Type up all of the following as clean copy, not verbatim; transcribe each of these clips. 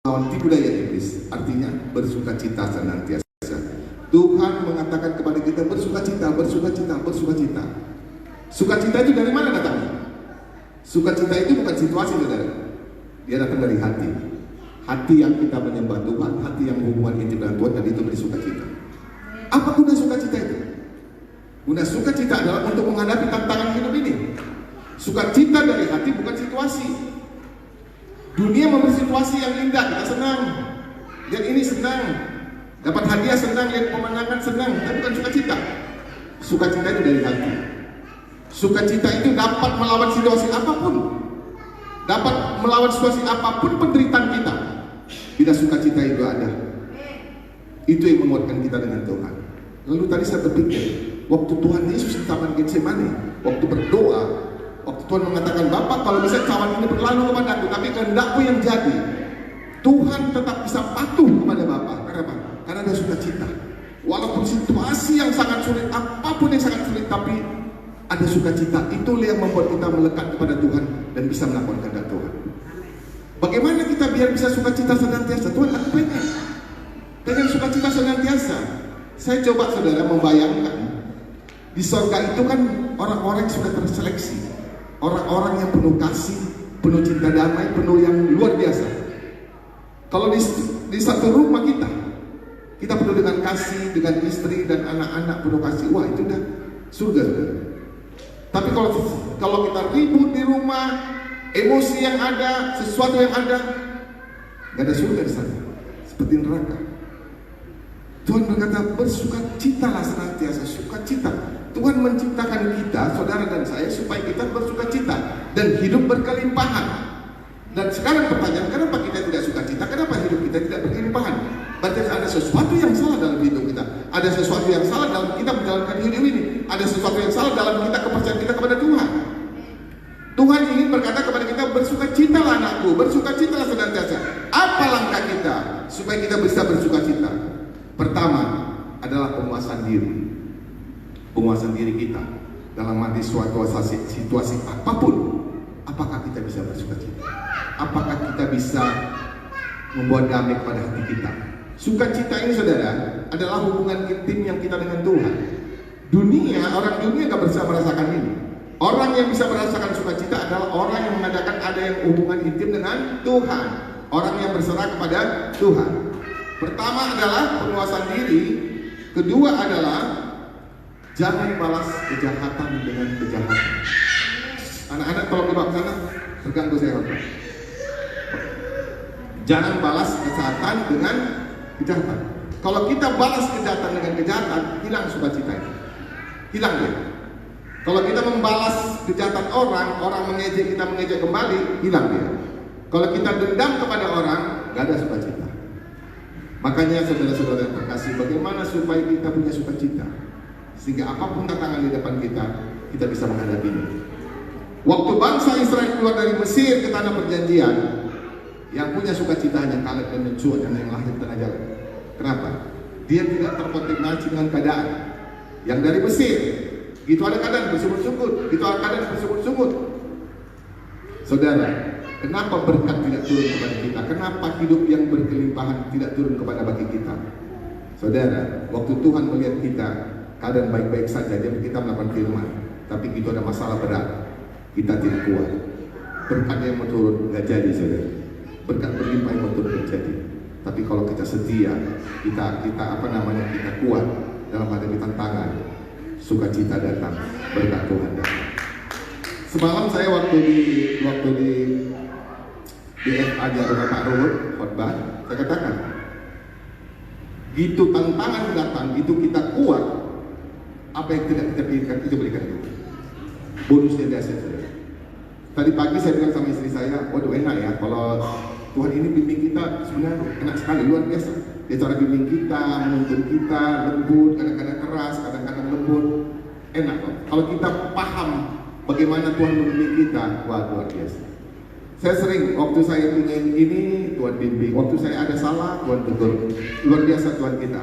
melawan tipu daya iblis, artinya bersukacita senantiasa. Tuhan mengatakan kepada kita bersukacita, bersukacita, bersukacita. Sukacita itu dari mana datangnya? Sukacita itu bukan situasi, saudara. Dia datang dari hati. Hati yang kita menyembah Tuhan, hati yang hubungan intim dengan Tuhan, dan itu bersukacita. Apa guna sukacita itu? Guna sukacita adalah untuk menghadapi tantangan hidup ini. Sukacita dari hati, bukan situasi. Dunia memberi situasi yang indah, kita senang. Lihat ini senang, dapat hadiah senang, lihat pemandangan senang, tapi bukan sukacita. Sukacita itu dari hati. Sukacita itu dapat melawan situasi apapun, dapat melawan situasi apapun penderitaan kita. Bila sukacita itu ada, itu yang menguatkan kita dengan Tuhan. Lalu tadi saya berpikir, waktu Tuhan Yesus di Taman Getsemani, waktu berdoa, waktu Tuhan mengatakan, Bapa kalau bisa cawan ini berlalu kepadaku, tapi kehendakmu yang jadi. Tuhan tetap bisa patuh kepada Bapa. Kenapa? Karena ada sukacita. Walaupun situasi yang sangat sulit, apapun yang sangat sulit, tapi ada sukacita. Itulah yang membuat kita melekat kepada Tuhan dan bisa melakukan kehendak Tuhan. Bagaimana kita biar bisa sukacita senantiasa? Tuhan, aku pengen sukacita senantiasa. Saya coba saudara membayangkan, di surga itu kan orang-orang yang sudah terseleksi, orang-orang yang penuh kasih, penuh cinta damai, penuh yang luar biasa. Kalau di satu rumah kita penuh dengan kasih, dengan istri dan anak-anak penuh kasih, wah itu udah surga, saudara. Tapi kalau kita ribut di rumah, emosi yang ada, sesuatu yang ada, nggak ada surga di sana, seperti neraka. Tuhan berkata bersukacitalah senantiasa, sukacita. Tuhan menciptakan kita, saudara dan saya, supaya kita bersukacita dan hidup berkelimpahan. Dan sekarang pertanyaan, kenapa kita tidak sukacita? Kenapa hidup kita tidak berkelimpahan? Berarti ada sesuatu yang salah dalam hidup kita. Ada sesuatu yang salah dalam kita menjalankan hidup ini. Ada sesuatu yang salah dalam kita kepercayaan kita kepada Tuhan. Tuhan ingin berkata kepada kita, bersukacitalah anakku, bersukacitalah senantiasa. Apa langkah kita supaya kita bisa bersukacita? Pertama adalah penguasaan diri. Penguasaan diri kita dalam arti suatu situasi apapun. Apakah kita bisa bersukacita? Apakah kita bisa membuat damai pada hati kita? Sukacita ini, saudara, adalah hubungan intim yang kita dengan Tuhan. Orang dunia gak bisa merasakan ini. Orang yang bisa merasakan sukacita adalah orang yang mengadakan ada yang hubungan intim dengan Tuhan. Orang yang berserah kepada Tuhan. Pertama adalah penguasaan diri. Kedua adalah jangan balas kejahatan dengan kejahatan. Anak-anak tolong dibawa ke sana, terganggu saya. Jangan balas kejahatan dengan kejahatan. Kalau kita balas kejahatan dengan kejahatan, hilang sukacita itu. Hilang dia. Kalau kita membalas kejahatan orang mengejek, kita mengejek kembali, hilang dia. Kalau kita dendam kepada orang, gak ada sukacita. Makanya saudara-saudara yang terkasih, bagaimana supaya kita punya sukacita? Sehingga apapun tantangan di depan kita bisa menghadapinya. Waktu bangsa Israel keluar dari Mesir ke tanah perjanjian, yang punya sukacita hanya Kaleb dan Yosua yang lahir tengah jalan. Kenapa? Dia tidak terkontaminasi dengan keadaan. Yang dari Mesir, itu ada keadaan bersungut-sungut, itu ada keadaan bersungut-sungut. Saudara, kenapa berkat tidak turun kepada kita? Kenapa hidup yang berkelimpahan tidak turun kepada bagi kita? Saudara, waktu Tuhan melihat kita keadaan baik-baik saja, dia kita melakukan firman, tapi itu ada masalah berat, kita tidak kuat. Berkat yang mau turun nggak jadi, saudara. Berkat berlimpah yang mau turun nggak jadi. Tapi kalau kita setia, kita kuat dalam menghadapi tantangan, sukacita datang, berkat Tuhan datang. Semalam saya waktu di FA Jakarta Pak Ruhut khotbah, saya katakan, gitu tantangan datang, itu kita kuat, apa yang tidak kita pilihkan itu berikan Tuhan. Bonusnya dahsyat, saudara. Tadi pagi saya bilang sama istri saya, waduh enak ya kalau Tuhan ini bimbing kita, sebenarnya enak sekali, luar biasa. Dia cara bimbing kita, menuntun kita, lembut, kadang-kadang keras, kadang-kadang lembut. Enak kok. Kalau kita paham bagaimana Tuhan membimbing kita, wah luar biasa. Saya sering, waktu saya ingin ini, Tuhan bimbing. Waktu saya ada salah, Tuhan tegur. Luar biasa Tuhan kita.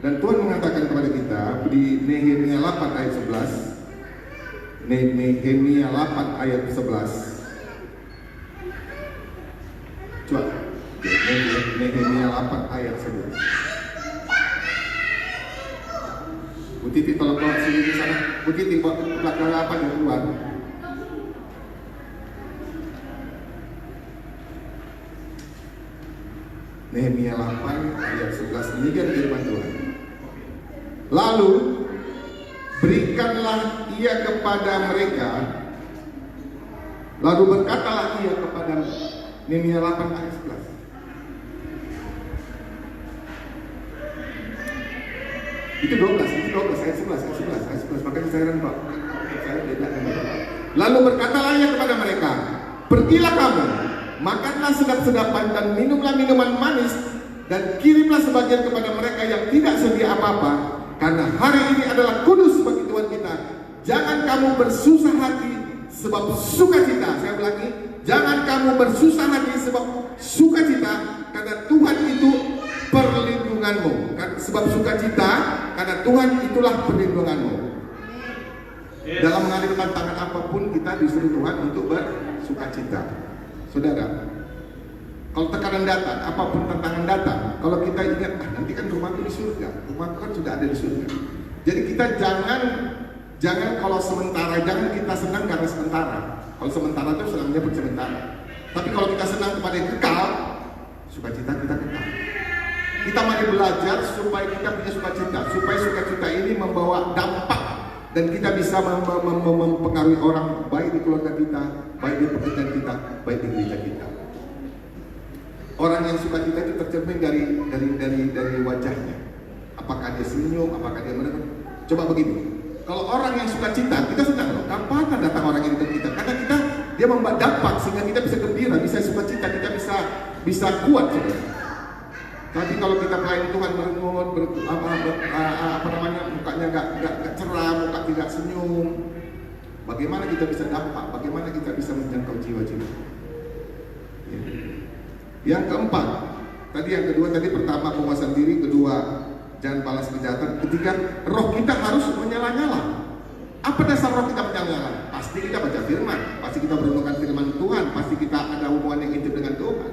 Dan Tuhan mengatakan kepada kita di Nehemia 8 ayat 11. Nehemia 8 ayat 11. Coba Nehemia 8 ayat 11. Bu Titi tolong bawa sini di sana. Bu Titi bawa ke belakang apa yang keluar. Nehemia 8 ayat 11. Demikian firman Tuhan. Lalu berikanlah ia kepada mereka. Lalu berkatalah ia kepada Nehemia 8 ayat 11. Itu 12 ayat 11. Makanya saya heran Pak. Saya beda dengan Bapak. Lalu berkatalah ia kepada mereka, pergilah kamu, makanlah sedap-sedapan dan minumlah minuman manis, dan kirimlah sebagian kepada mereka yang tidak sedia apa-apa, karena hari ini adalah kudus bagi Tuhan kita. Jangan kamu bersusah hati sebab sukacita. Saya ulangi, jangan kamu bersusah hati sebab sukacita, karena Tuhan itu perlindunganmu. Sebab sukacita, karena Tuhan itulah perlindunganmu. Dalam mengalami tantangan apapun, kita disuruh Tuhan untuk bersukacita. Saudara, kalau tekanan datang, apapun tantangan datang, kalau kita ingat, nanti kan rumahku di surga, rumahku kan sudah ada di surga. Jadi kita jangan kalau sementara, jangan kita senang karena sementara. Kalau sementara itu senangnya pun sementara. Tapi kalau kita senang kepada yang kekal, sukacita kita kekal. Kita mari belajar supaya kita punya sukacita, supaya sukacita ini membawa dampak dan kita bisa mempengaruhi orang, baik di keluarga kita, baik di pekerjaan kita, baik di gereja kita. Orang yang sukacita itu tercermin dari wajahnya. Apakah dia senyum, apakah dia menangis? Coba begini, kalau orang yang sukacita, kita senang loh. Kapan datang orang yang itu kita? Karena dia membawa dampak sehingga kita bisa gembira, bisa sukacita, kita bisa kuat. Tapi kalau kita pelayan Tuhan merengut, mukanya nggak cerah, muka tidak senyum, bagaimana kita bisa dampak? Bagaimana kita bisa menjangkau jiwa-jiwa? Ya. Yang keempat, yang kedua pertama penguasaan diri, kedua jangan balas kejahatan, ketiga roh kita harus menyala-nyala. Apa dasar roh kita menyala-nyala? Pasti kita baca firman, pasti kita merenungkan firman Tuhan, pasti kita ada hubungan yang intim dengan Tuhan.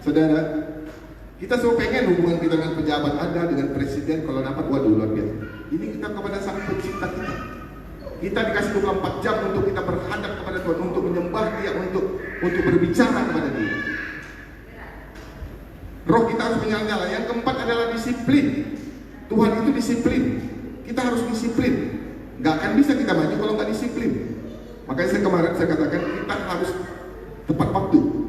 Saudara, kita semua pengen hubungan kita dengan pejabat ada, dengan presiden, kalau dapat, waduh luar biasa. Ini kita kepada Sang Pencipta kita. Kita dikasih 24 jam untuk kita berhadap kepada Tuhan, untuk menyembah Dia, untuk berbicara kepada Dia. Roh kita harus menyala-nyala. Yang keempat adalah disiplin. Tuhan itu disiplin. Kita harus disiplin. Gak akan bisa kita maju kalau nggak disiplin. Makanya kemarin saya katakan kita harus tepat waktu.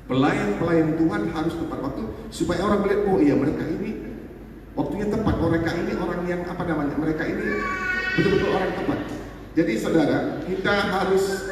Pelayan Tuhan harus tepat waktu supaya orang melihat, oh iya mereka ini waktunya tepat, mereka ini orang yang mereka ini betul-betul orang tepat. Jadi saudara, kita harus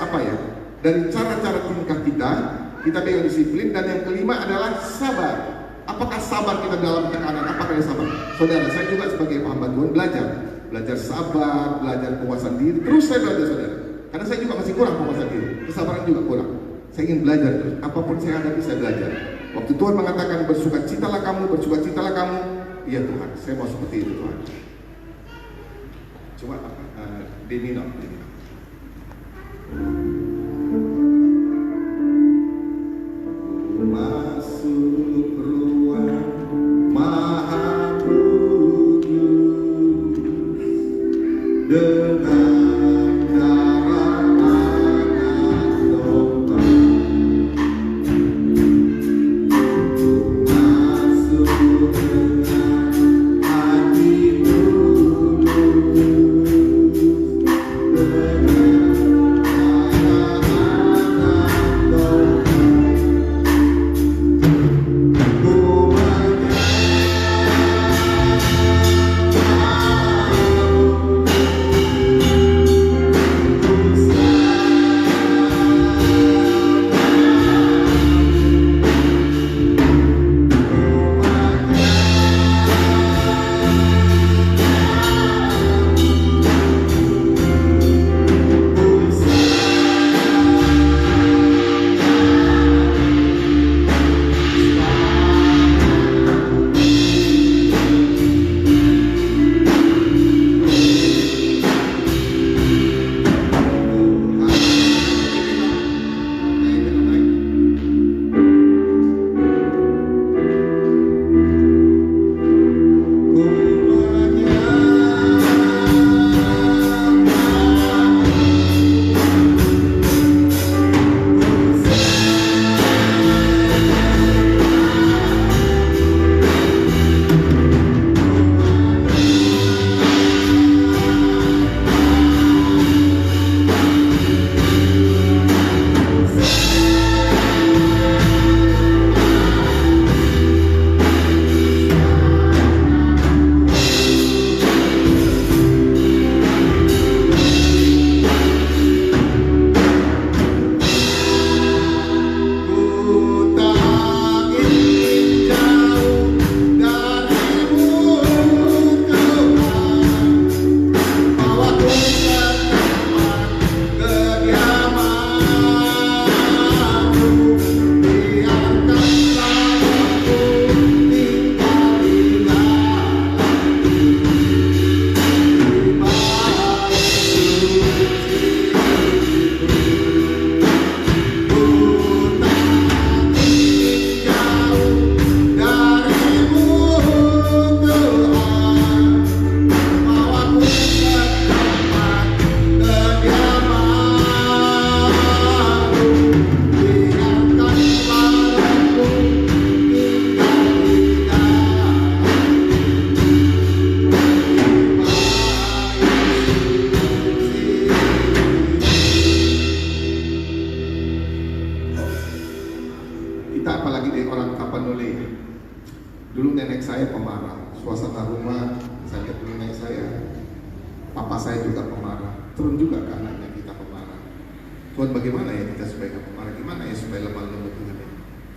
dari cara-cara tingkah kita pegang disiplin. Dan yang kelima adalah sabar. Apakah sabar kita dalam tekanan? Apakah ada sabar? Saudara, saya juga sebagai hamba Tuhan belajar sabar, belajar penguasaan diri. Terus saya belajar, saudara, karena saya juga masih kurang penguasaan diri, kesabaran juga kurang. Saya ingin belajar terus, apapun saya hadapi saya belajar. Waktu Tuhan mengatakan bersukacitalah kamu, iya Tuhan, saya mau seperti itu Tuhan. Coba Denino. Masuk ruang Maha Kudus dengan kita apalagi dari orang Tapanuli. Dulu nenek saya pemarah, suasana rumah, saya lihat dulu nenek saya, papa saya juga pemarah, turun juga ke anaknya kita pemarah. Tuhan bagaimana ya kita supaya gak pemarah, gimana ya supaya lemah lembut Tuhan ya?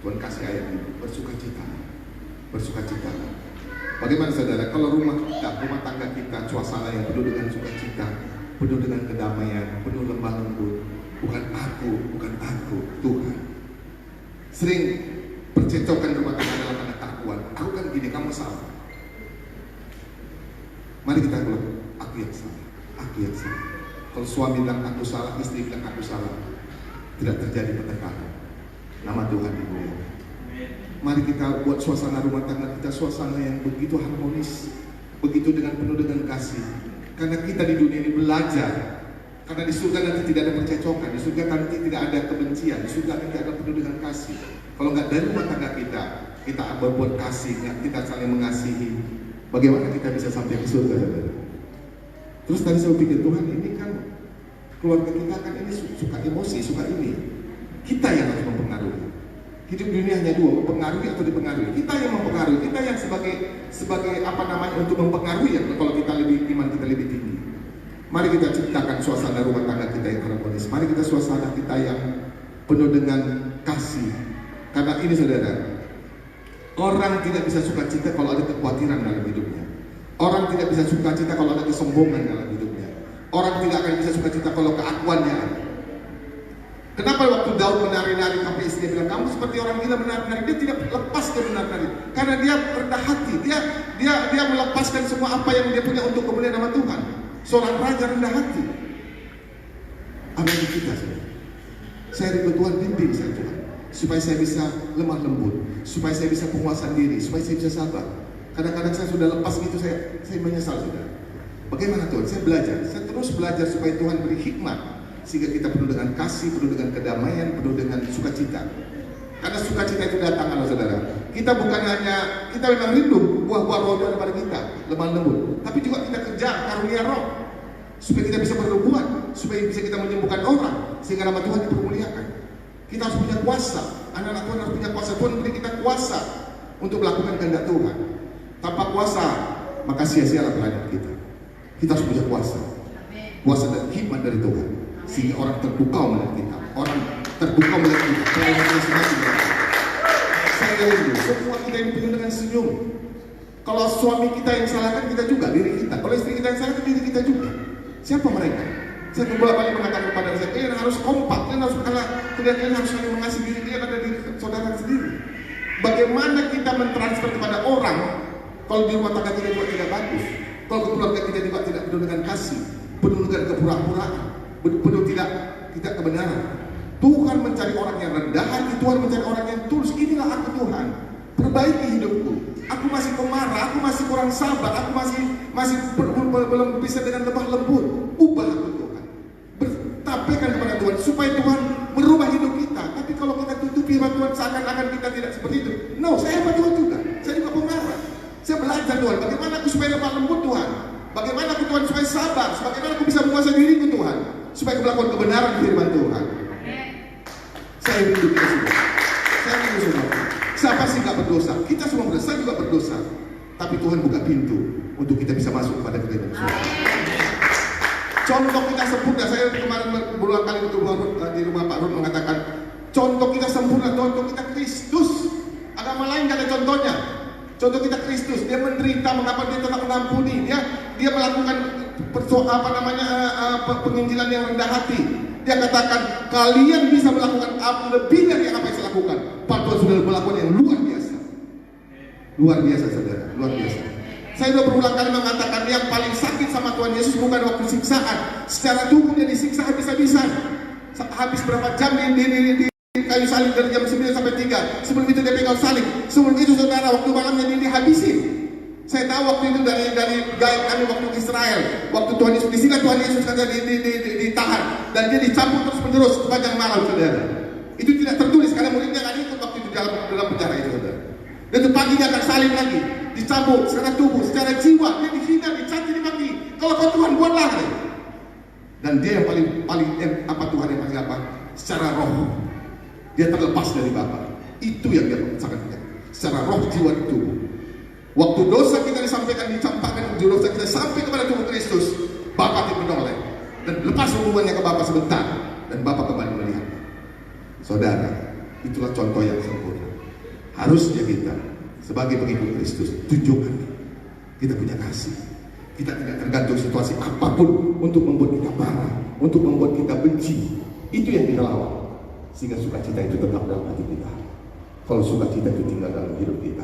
Tuhan kasih ayat ini, bersukacita, bersukacita. Bagaimana saudara, kalau rumah tangga kita, suasana yang penuh dengan sukacita, penuh dengan kedamaian, penuh lemah lembut, bukan aku, Tuhan. Sering percecokan rumah tangga dalam tanda keakuan. Aku kan gini, kamu salah. Mari kita bilang, aku yang salah, aku yang salah. Kalau suami bilang aku salah, istri bilang aku salah, tidak terjadi pertengkaran. Nama Tuhan dimuliakan. Mari kita buat suasana rumah tangga kita suasana yang begitu harmonis, begitu dengan penuh dengan kasih. Karena kita di dunia ini belajar. Karena di surga nanti tidak ada percecokan, di surga nanti tidak ada kebencian, di surga nanti ada penuh dengan kasih. Kalau nggak dari rumah tangga kita berbuat kasih, kita saling mengasihi, bagaimana kita bisa sampai ke surga, saudara? Terus tadi saya pikir, Tuhan ini kan keluarga kita kan ini suka emosi, suka ini. Kita yang harus mempengaruhi. Hidup dunia hanya dua, mempengaruhi atau dipengaruhi. Kita yang mempengaruhi, kita yang sebagai apa namanya untuk mempengaruhi ya. Kalau kita lebih iman kita lebih tinggi. Mari kita ciptakan suasana rumah tangga kita yang harmonis. Mari kita suasana kita yang penuh dengan kasih. Karena ini saudara, orang tidak bisa sukacita kalau ada kekhawatiran dalam hidupnya. Orang tidak bisa sukacita kalau ada kesombongan dalam hidupnya. Orang tidak akan bisa sukacita kalau keakuannya ada. Kenapa waktu Daud menari-nari sampai istrinya bilang, kamu seperti orang gila menari-nari? Dia tidak lepas dia menari-nari, karena dia rendah hati. Dia melepaskan semua apa yang dia punya untuk kemuliaan nama Tuhan. Seorang raja rendah hati. Amin kita saudara. Saya rindu Tuhan, bimbing saya Tuhan, supaya saya bisa lemah lembut, supaya saya bisa penguasaan diri, supaya saya bisa sabar. Kadang-kadang saya sudah lepas gitu, saya menyesal saudara. Bagaimana Tuhan? Saya belajar, saya terus belajar supaya Tuhan beri hikmat, sehingga kita penuh dengan kasih, penuh dengan kedamaian, penuh dengan sukacita. Karena sukacita itu datang Allah saudara. Kita bukan hanya, kita memang rindu buah-buah roh daripada kita, lemah lembut, tapi juga kita kejar karunia roh, supaya kita bisa berbuat, supaya bisa kita menyembuhkan orang, sehingga nama Tuhan dipermuliakan. Kita harus punya kuasa, anak-anak Tuhan harus punya kuasa. Tuhan beri kita kuasa untuk melakukan kehendak Tuhan. Tanpa kuasa, maka sia-sialah pelayanan kita. Kita harus punya kuasa, kuasa dan hikmat dari Tuhan, sehingga orang terpukau melihat kita, orang terpukau melihat kita. Saya rindu semua kita yang penuh dengan senyum. Kalau suami kita yang salahkan, kita juga diri kita. Kalau istri kita yang salahkan, diri kita juga. Siapa mereka? Saya bolak-balik mengatakan kepada saya, kalian harus kompak, kalian harus kalah, kalian harus saling mengasihi diri kalian pada diri saudara sendiri. Bagaimana kita mentransfer kepada orang kalau di rumah tangga kita juga tidak bagus, kalau keluarga kita juga tidak penuh dengan kasih, penuh dengan kepura-puraan, penuh tidak kebenaran. Tuhan mencari orang yang rendah hati, Tuhan mencari orang yang tulus. Inilah aku Tuhan, perbaiki hidupku. Aku masih pemarah, aku masih kurang sabar, aku masih belum bisa dengan lemah lembut. Ubah aku Tuhan, bertapekan kepada Tuhan supaya Tuhan merubah hidup kita. Tapi kalau kita tutupi firman Tuhan seakan-akan kita tidak seperti itu. No, saya hamba Tuhan juga, saya juga pemarah. Saya belajar Tuhan, bagaimana aku supaya lemah lembut Tuhan, bagaimana aku Tuhan supaya sabar, bagaimana aku bisa menguasai diriku Tuhan, supaya melakukan kebenaran firman Tuhan. Saya rindu kita semua. Saya rindu semua. Siapa sih nggak berdosa? Kita semua berdosa, saya juga berdosa. Tapi Tuhan buka pintu untuk kita bisa masuk kepada kerajaan surga. Contoh kita sempurna. Saya kemarin berulang kali di rumah Pak Rud mengatakan, contoh kita sempurna, contoh kita Kristus. Agama lain nggak ada contohnya. Contoh kita Kristus. Dia menderita, mengapa dia tetap mengampuni? Dia melakukan penginjilan yang rendah hati. Dia katakan, kalian bisa melakukan lebih dari apa yang saya lakukan. Pak Tuhan sudah melakukan yang luar biasa. Luar biasa saudara, luar biasa. Saya sudah berulang kali mengatakan, yang paling sakit sama Tuhan Yesus bukan waktu siksaan. Secara tubuh dia disiksa habis-habisan. Habis berapa jam di kayu salib dari jam 9 sampai 3. Sebelum itu dia pegang salib. Sebelum itu saudara, waktu malamnya dia dihabisin. Saya tahu waktu itu dari gaib kami waktu Israel, waktu Tuhan Yesus di sini, Tuhan Yesus kata ditahan dan dia dicambuk terus menerus sepanjang malam saudara. Itu tidak tertulis karena muridnya kan ikut waktu itu dalam penjara itu saudara. Dan itu pagi dia akan salib lagi, dicambuk secara tubuh, secara jiwa, dia dihina, dicaci, dimaki. Kalau kau Tuhan buatlah. Dan dia yang paling apa Tuhan yang paling apa? Secara roh dia terlepas dari Bapa. Itu yang dia sangat ingat. Secara roh, jiwa, dan tubuh. Waktu dosa kita dicampakkan dosa kita sampai kepada tubuh Kristus, Bapa itu menoleh dan lepas hubungannya ke Bapa sebentar, dan Bapa kembali melihat. Saudara, itulah contoh yang sempurna. Harusnya kita sebagai pengikut Kristus tunjukkan kita punya kasih. Kita tidak tergantung situasi apapun untuk membuat kita marah, untuk membuat kita benci. Itu yang kita lawan, sehingga sukacita itu tetap dalam hati kita. Kalau sukacita itu tinggal dalam hidup kita,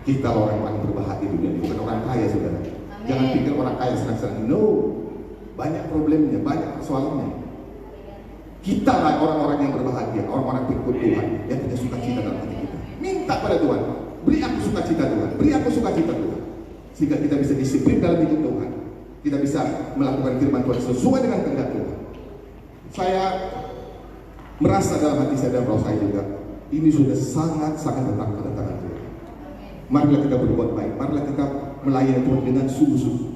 kita orang paling berbahagia di dunia ini, bukan orang kaya, saudara. Amin. Jangan pikir orang kaya senang-senang. No, banyak problemnya, banyak persoalannya. Kita lah orang-orang yang berbahagia, orang-orang pengikut Tuhan yang punya sukacita dalam hati kita. Minta pada Tuhan, beri aku sukacita Tuhan, beri aku sukacita Tuhan, sehingga kita bisa disiplin dalam hidup Tuhan. Kita bisa melakukan firman Tuhan sesuai dengan kehendak Tuhan. Saya merasa dalam hati saya dan roh saya juga, ini sudah sangat-sangat tentang kedatangan Tuhan. Marilah kita berbuat baik, marilah kita melayani Tuhan dengan sungguh-sungguh.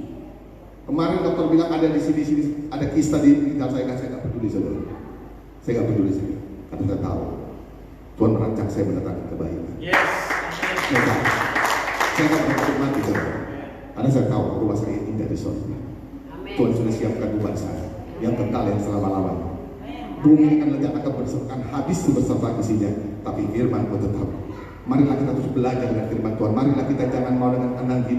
Kemarin dokter bilang ada di sini ada kista di ginjal saya nggak peduli, saudara. Saya nggak peduli sih, karena saya tahu Tuhan merancang saya mendatangkan kebaikan. Yes. Saya nggak bertakut mati, saudara. Karena saya tahu rumah saya indah di surga. Tuhan sudah siapkan beban saya yang kekal, yang selama-lamanya. Bumi akan lenyap, akan habis beserta isinya, tapi firman pun tetap. Marilah kita terus belajar dengan firman Tuhan. Marilah kita jangan mau dengan nanti.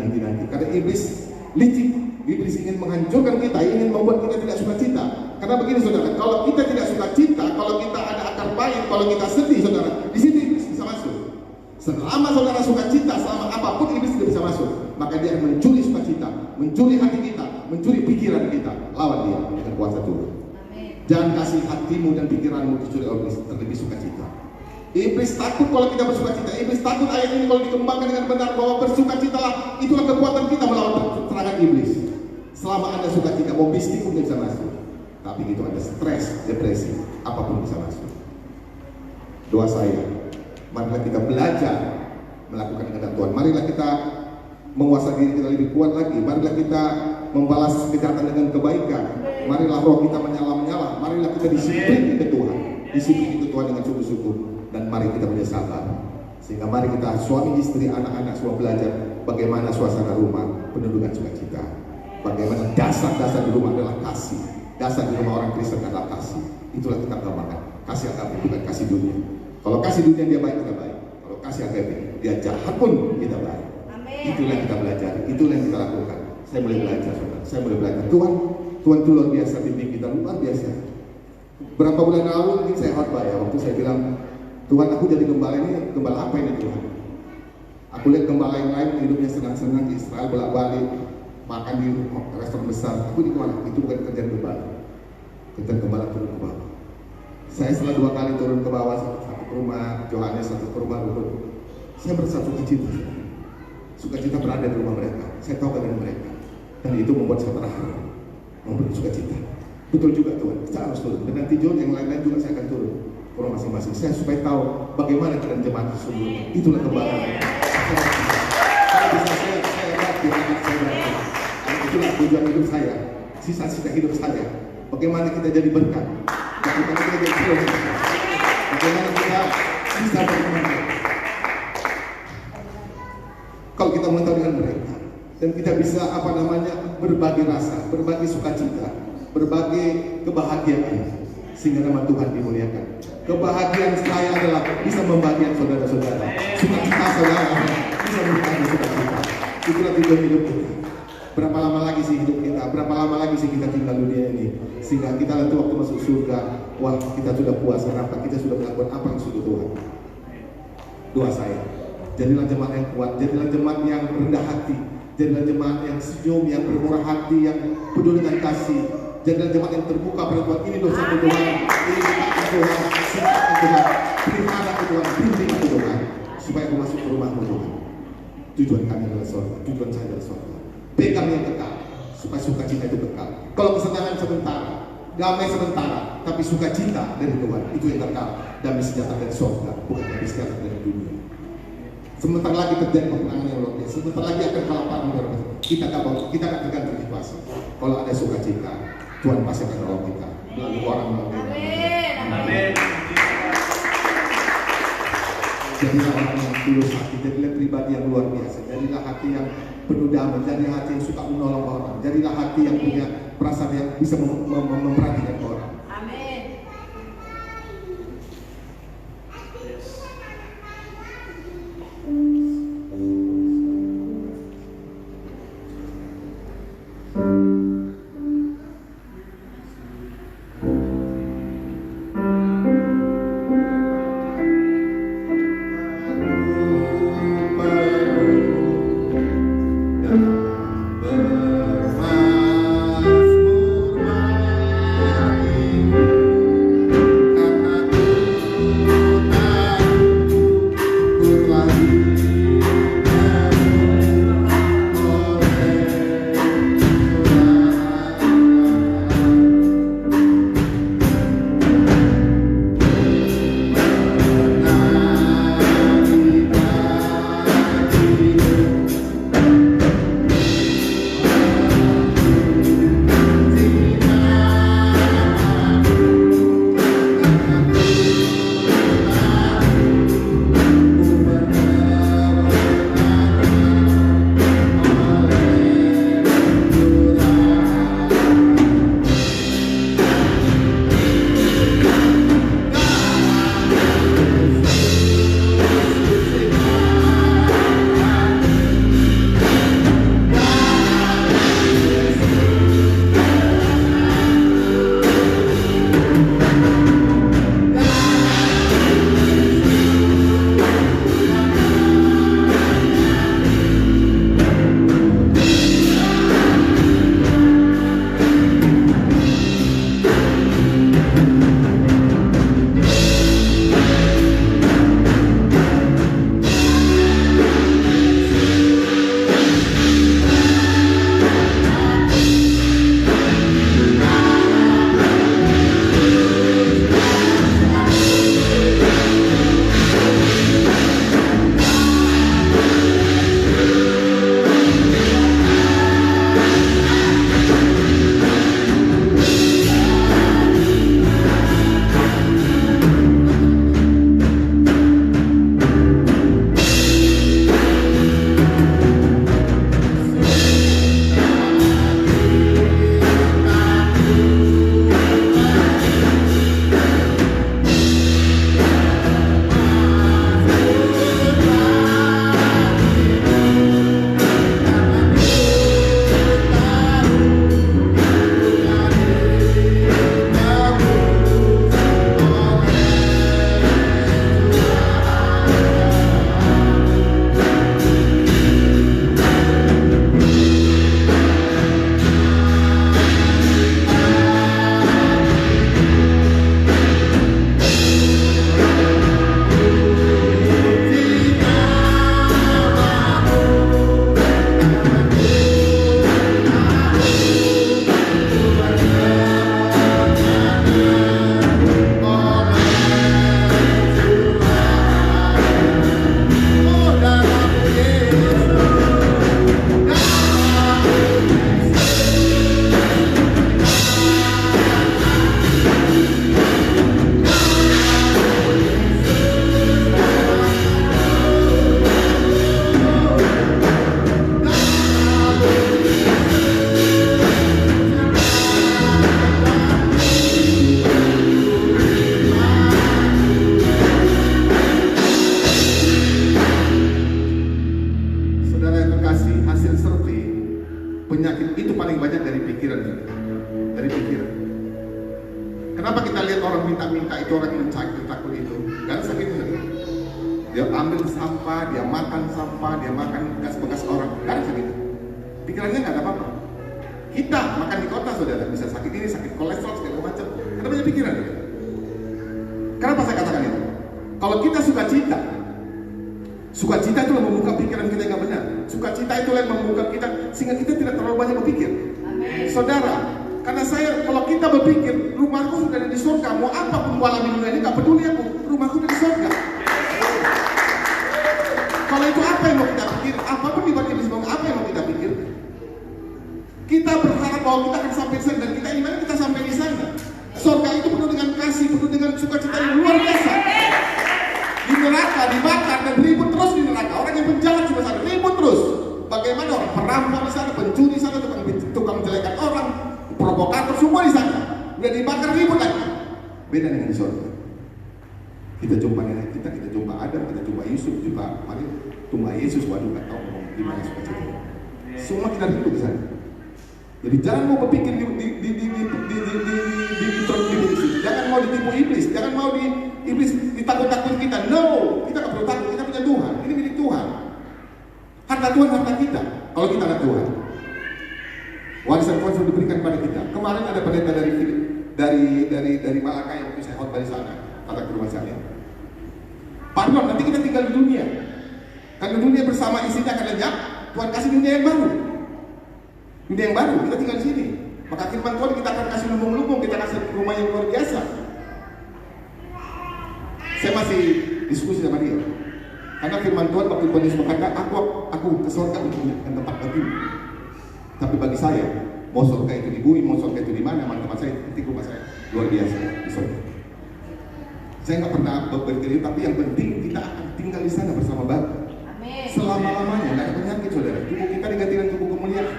Karena iblis licik, iblis ingin menghancurkan kita, ingin membuat kita tidak suka cita. Karena begini, saudara, kalau kita tidak suka cita, kalau kita ada akar pahit, kalau kita sedih, saudara, di situ iblis bisa masuk. Selama saudara suka cita, selama apapun iblis tidak bisa masuk, maka dia akan mencuri sukacita, mencuri hati kita, mencuri pikiran kita. Lawan dia dengan kuasa Tuhan. Jangan kasih hatimu dan pikiranmu dicuri oleh iblis, terlebih sukacita. Iblis takut kalau kita bersukacita. Iblis takut ayat ini kalau dikembangkan dengan benar, bahwa bersukacitalah, itulah kekuatan kita melawan serangan iblis. Selama Anda sukacita, mau bisnis pun bisa masuk. Tapi itu ada stres, depresi, apapun bisa masuk. Doa saya, marilah kita belajar melakukan kehendak Tuhan. Marilah kita menguasai diri kita lebih kuat lagi. Marilah kita membalas kejahatan dengan kebaikan. Marilah roh kita menyala-menyala. Marilah kita disiplin ke Tuhan, disiplin ke Tuhan dengan sungguh-sungguh. Dan mari kita punya sabar, sehingga mari kita suami istri, anak-anak semua belajar bagaimana suasana rumah penuh dengan sukacita. Bagaimana dasar-dasar di rumah adalah kasih. Dasar di rumah orang Kristen adalah kasih. Itulah kita kembangkan. Kasih agape, bukan kasih dunia. Kalau kasih dunia dia baik, kita baik. Kalau kasih agape, dia jahat pun kita baik. Itulah yang kita belajar, itulah yang kita lakukan. Saya mulai belajar, saudara. Saya mulai belajar. Tuhan itu luar biasa, bimbing kita luar biasa. Berapa bulan lalu mungkin saya khotbah ya, waktu saya bilang, Tuhan, aku jadi gembala ini, gembala apa ini Tuhan? Aku lihat gembala yang lain hidupnya senang-senang di Israel, bolak-balik makan di restoran besar. Aku di mana? Itu bukan kerjaan gembala. Kerjaan gembala turun ke bawah. Saya setelah 2 kali turun ke bawah, satu ke rumah Johannes, satu ke rumah Ruben, saya merasa sukacita. Sukacita berada di rumah mereka. Saya tahu keadaan mereka, dan itu membuat saya terharu, membuat sukacita. Betul juga Tuhan, saya harus turun. Dan nanti yang lain-lain juga saya akan turun orang masing-masing. Saya supaya tahu bagaimana kita jemaat sesungguhnya. Itulah kebanggaan. Saya bisa saya berarti anak saya berarti. Itulah tujuan hidup saya. Sisa-sisa hidup saya. Bagaimana kita jadi berkat. Bagaimana kita jadi prioritas. Bagaimana kita bisa berkembang. Kalau kita mengetahui dengan mereka dan kita bisa berbagi rasa, berbagi sukacita, berbagi kebahagiaan, sehingga nama Tuhan dimuliakan. Kebahagiaan saya adalah bisa membahagiakan saudara-saudara. Sukacita saudara bisa memberikan sukacita. Itulah tujuan hidup kita. Berapa lama lagi sih hidup kita? Berapa lama lagi sih kita tinggal dunia ini? Sehingga kita nanti waktu masuk surga, wah kita sudah puas, kenapa? Kita sudah melakukan apa yang sudah Tuhan. Doa saya, jadilah jemaat yang kuat, jadilah jemaat yang rendah hati, jadilah jemaat yang senyum, yang bermurah hati, yang penuh dengan kasih. Jadilah jemaat yang terbuka pada Tuhan. Ini dosa Tuhan, ini dosa Tuhan, silakan Tuhan, berikanlah ke Tuhan, bimbing ke Tuhan, supaya aku masuk ke rumahmu Tuhan. Tujuan kami adalah surga, tujuan saya adalah surga. Pegang yang kekal, supaya sukacita itu kekal. Kalau kesenangan sementara, damai sementara, tapi sukacita dari Tuhan itu yang kekal. Damai sejahtera dari surga, bukan damai sejahtera dari dunia. Sebentar lagi terjadi peperangan yang luar biasa. Sebentar lagi akan kelaparan yang luar biasa. Kita akan tergantung situasi. Kalau ada sukacita, Tuhan pasti akan menolong kita melalui orang. Amin. Jadilah orang yang tulus hati, jadilah pribadi yang luar biasa, jadilah hati yang penuh damai, jadilah hati yang suka menolong orang, jadilah hati yang punya perasaan yang bisa memperhatikan orang. Amin. penyakit itu paling banyak dari pikiran, dari pikiran. Kenapa kita lihat orang minta-minta itu, orang yang takut itu, karena sakit itu. Dia ambil sampah, dia makan sampah, dia makan bekas-bekas orang, karena sakit. Pikirannya nggak ada apa-apa. Kita makan di kota saudara bisa sakit ini, sakit kolesterol, segala macam, karena banyak pikiran. Kenapa saya katakan itu? Kalau kita sukacita, sukacita itu yang membuka pikiran kita yang benar. Sukacita itu yang membuka kita sehingga kita tidak terlalu banyak berpikir. Amin. Saudara, karena kalau kita berpikir rumahku sudah ada di surga, mau apa pun di dunia ini nggak peduli aku, rumahku sudah di surga. Kalau itu apa yang mau kita pikir? Apapun di bagian semua, apa yang mau kita pikir? Kita berharap bahwa kita akan sampai di sana dan kita iman kita sampai di sana. Surga itu penuh dengan kasih, penuh dengan sukacita yang luar biasa. Di neraka neraka dibakar dan ribut terus di neraka. Orang yang penjahat cuma sana ribut terus. Bagaimana orang perampok di sana, pencuri di sana, tukang menjelekan orang, provokator semua di sana. Udah dibakar ribut lagi. Beda dengan di surga. Kita jumpa nenek kita jumpa Adam, kita jumpa Yusuf, jumpa Yesus. Waduh, nggak tahu ngomong gimana sukacita. Semua kita rindu ke sana. Jadi jangan mau berpikir di iblis, jangan mau ditipu iblis, jangan mau iblis ditakut-takutin kita. No, kita nggak perlu takut, kita punya Tuhan. Ini milik Tuhan. Harta Tuhan harta kita. Kalau kita anak Tuhan, warisan Tuhan sudah diberikan kepada kita. Kemarin ada pendeta dari Malaka yang waktu saya khotbah di sana, kata ke rumah saya, Pak Ron, nanti kita tinggal di dunia. Karena dunia bersama isinya akan lenyap, Tuhan kasih dunia yang baru. Dunia yang baru, kita tinggal di sini. Maka firman Tuhan kita akan kasih lumbung-lumbung, kita kasih rumah yang luar biasa. Saya masih diskusi sama dia. Karena firman Tuhan waktu Tuhan Yesus berkata, aku ke surga untuk menyiapkan tempat bagimu. Tapi bagi saya, mau surga itu di bumi, mau surga itu di mana, tempat saya, titik rumah saya luar biasa di surga. Saya nggak pernah berpikir, tapi yang penting kita akan tinggal di sana bersama Bapa. Selama-lamanya, nggak ada penyakit saudara. Tubuh kita diganti dengan tubuh kemuliaan.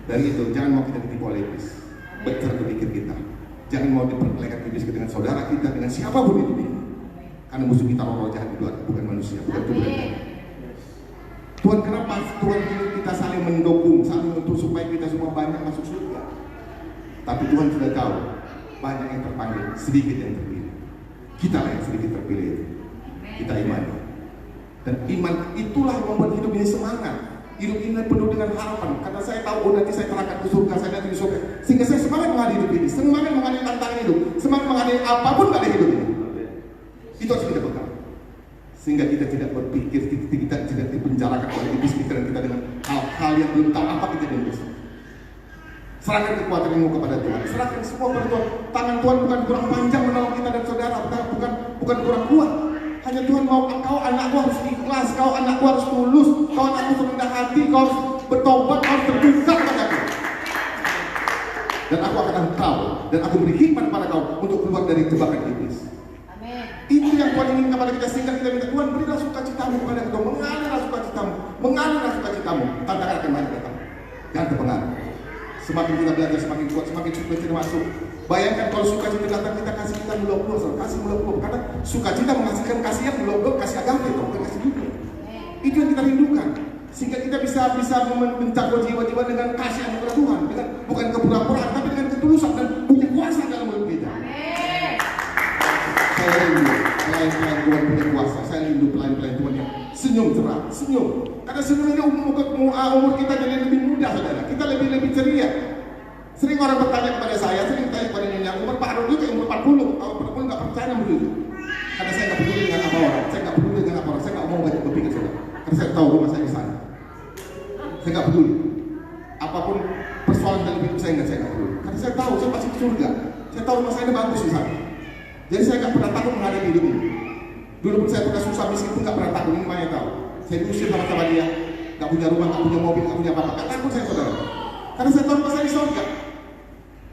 Dari itu, jangan mau kita ditipu oleh iblis. Becar berpikir kita. Jangan mau diperkelakan iblis dengan saudara kita, dengan siapapun itu. Karena musuh kita roh jahat di luar, bukan manusia, bukan Tuhan. Tuhan kenapa Tuhan ingin kita saling mendukung, saling untuk supaya kita semua banyak masuk surga. Tapi Tuhan sudah tahu banyak yang terpanggil, sedikit yang terpilih. Kita lah yang sedikit terpilih. Kita iman. Dan iman itulah membuat hidup ini semangat. Hidup ini penuh dengan harapan. Karena saya tahu nanti saya terangkat ke surga, saya nanti di surga. Sehingga saya semangat menghadapi hidup ini, semangat menghadapi tantangan hidup, semangat menghadapi apapun pada hidup ini. Itu harus kita pegang. Sehingga kita tidak berpikir, kita tidak dipenjarakan oleh iblis pikiran kita dengan hal-hal yang belum tahu apa kita iblis. Serahkan kekuatanmu kepada Tuhan. Serahkan semua kepada Tuhan. Tangan Tuhan bukan kurang panjang menolong kita dan saudara, bukan kurang kuat. Hanya Tuhan mau kau anakku harus ikhlas, kau anakku harus tulus, kau anakku rendah hati, kau harus bertobat, kau harus terbuka kepadaku. Dan aku akan tahu, dan aku beri hikmat pada kau untuk keluar dari jebakan iblis. Amin. Itu yang Tuhan ingin kepada kita, sehingga kita minta Tuhan berilah sukacitamu kepada kita, mengalirlah sukacitamu, tantangan akan banyak datang. Jangan terpengaruh. Semakin kita belajar, semakin kuat, semakin sukacita masuk. Bayangkan kalau sukacita datang, kita kasih kita muluk-muluk, kasih muluk-muluk. Karena sukacita menghasilkan kasih yang muluk-muluk, kasih agape, bukan kasih dunia. Itu yang kita rindukan. Sehingga kita bisa mencakup jiwa-jiwa dengan kasih yang kepada Tuhan, dengan bukan kepura-puraan, tapi dengan ketulusan dan punya kuasa dalam hidup kita. Saya rindu pelayan-pelayan Tuhan punya kuasa. Saya rindu pelayan-pelayan Tuhan yang senyum cerah, senyum. Karena senyum ini umur kita jadi lebih muda, saudara. Kita lebih ceria. Sering orang bertanya kepada saya, sering tanya kepada Nyonya, umur Pak Arun itu umur 40, kalau 40 nggak percaya sama dulu. Karena saya nggak peduli dengan apa orang, saya nggak mau banyak berpikir, saudara. Karena saya tahu rumah saya di sana. Saya nggak peduli. Apapun persoalan dalam hidup saya nggak peduli. Karena saya tahu saya pasti ke surga. Saya tahu rumah saya ini bagus di sana. Jadi saya nggak pernah takut menghadapi hidup ini. Dulu pun saya pernah susah miskin pun nggak pernah takut, ini banyak tahu. Saya diusir sama dia, nggak punya rumah, nggak punya mobil, nggak punya apa-apa. Nggak takut saya, saudara. Karena saya tahu rumah saya di surga.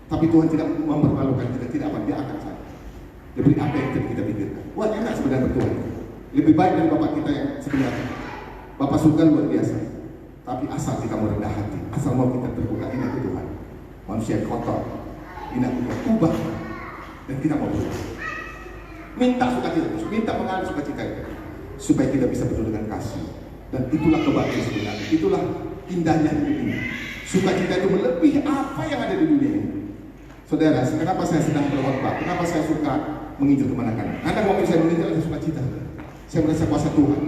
Tapi Tuhan tidak mempermalukan kita, tidak akan dia akan saya. Lebih apa yang kita pikirkan. Wah, enak sebenarnya bertuhan. Lebih baik dari Bapak kita yang sebenarnya. Bapak surga luar biasa. Tapi asal kita mau rendah hati, asal mau kita terbuka, ini ke Tuhan. Manusia kotor, ini kita ubah, dan kita mau berubah. Minta sukacita terus, minta mengalir sukacita itu, supaya kita bisa penuh dengan kasih. Dan itulah kebahagiaan sebenarnya, itulah indahnya hidup ini. Sukacita itu melebihi apa yang ada di dunia ini. Saudara, kenapa saya sedang berkhotbah? Kenapa saya suka menginjil kemana-mana? Anda mau saya menginjil ada sukacita. Saya merasa kuasa Tuhan,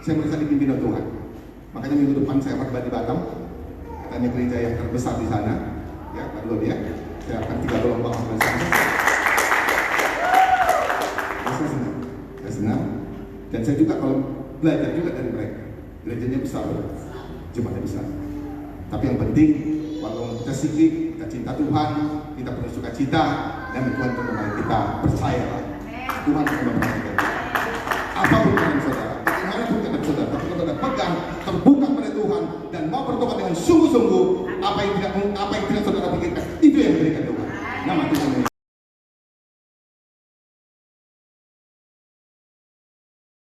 saya merasa dipimpin oleh Tuhan. Makanya minggu depan saya khotbah di Batam. Katanya gereja yang terbesar di sana, ya, baru ya. Saya akan 3 gelombang khotbah di sana. Saya senang. Dan saya juga kalau belajar juga dari mereka. Gerejanya besar, jemaatnya besar. Tapi yang penting, walaupun kita sikap, kita cinta Tuhan, kita punya sukacita, dan Tuhan menemani kita, percayalah. Tuhan akan memperhatikan kita. Apapun kalian saudara, bagaimanapun kalian saudara, tapi kalau kita pegang, terbuka pada Tuhan, dan mau bertobat dengan sungguh-sungguh, apa yang tidak saudara pikirkan, itu yang diberikan Tuhan. Nama Tuhan.